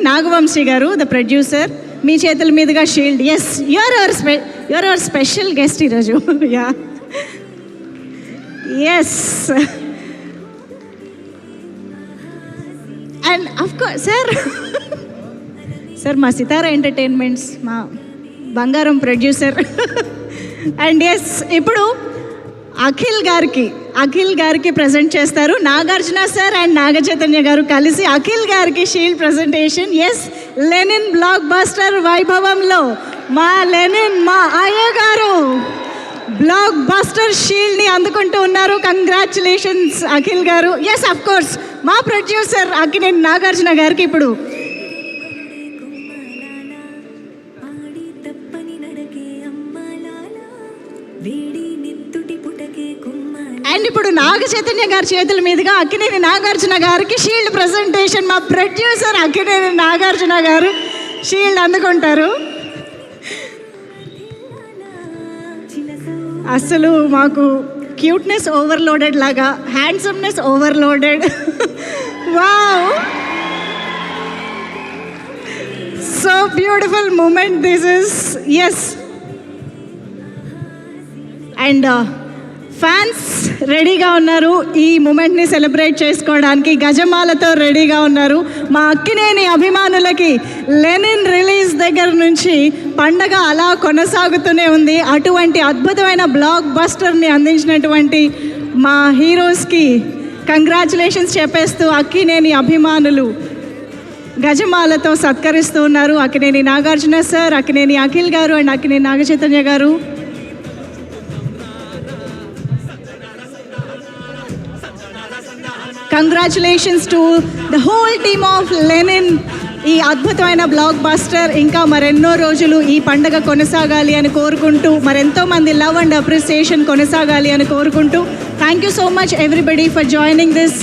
నాగవంశీ గారు the producer, మీ చేతుల మీదుగా shield. Yes, you're our special guest ఈరోజు. Yeah, yes. And of course sir మా సితారా ఎంటర్టైన్మెంట్స్, మా బంగారం ప్రొడ్యూసర్. అండ్ ఎస్, ఇప్పుడు అఖిల్ గారికి ప్రజెంట్ చేస్తారు. నాగార్జున సార్ అండ్ నాగ చైతన్య గారు కలిసి అఖిల్ గారికి shield presentation. Yes, Lenin blockbuster వైభవంలో మా లెనిన్, మా అయ్య గారు బ్లాక్ బస్టర్ షీల్డ్ని అందుకుంటూ ఉన్నారు. కంగ్రాచులేషన్స్ అఖిల్ గారు. ఎస్, అఫ్ కోర్స్ మా ప్రొడ్యూసర్ అక్కినేని నాగార్జున గారికి ఇప్పుడు అండ్ ఇప్పుడు నాగ చైతన్య గారి చేతుల మీదుగా అక్కినేని నాగార్జున గారికి షీల్డ్ ప్రజెంటేషన్. మా ప్రొడ్యూసర్ అక్కినేని నాగార్జున గారు షీల్డ్ అందుకుంటారు. అసలు మాకు క్యూట్నెస్ ఓవర్లోడెడ్ లాగా, handsomeness overloaded. Wow, so beautiful moment this is. Yes, and fans రెడీగా ఉన్నారు ఈ మూమెంట్ని సెలబ్రేట్ చేసుకోవడానికి. గజమాలతో రెడీగా ఉన్నారు. మా అక్కినేని అభిమానులకి లెనిన్ రిలీజ్ దగ్గర నుంచి పండగ అలా కొనసాగుతూనే ఉంది. అటువంటి అద్భుతమైన బ్లాక్ బస్టర్ని అందించినటువంటి మా హీరోస్కి కంగ్రాచులేషన్స్ చెప్పేస్తూ అక్కినేని అభిమానులు గజమాలతో సత్కరిస్తూ ఉన్నారు. అక్కినేని నాగార్జున సార్, అక్కినేని అఖిల్ గారు అండ్ అక్కినేని నాగ చైతన్య గారు. Congratulations to the whole team of Lenin. ఈ అద్భుతమైన బ్లాక్ బస్టర్ ఇంకా మరెన్నో రోజులు ఈ పండుగ కొనసాగాలి అని కోరుకుంటూ, మరెంతో మంది లవ్ అండ్ అప్రిసియేషన్ కొనసాగాలి అని కోరుకుంటూ, thank you so much everybody for joining this.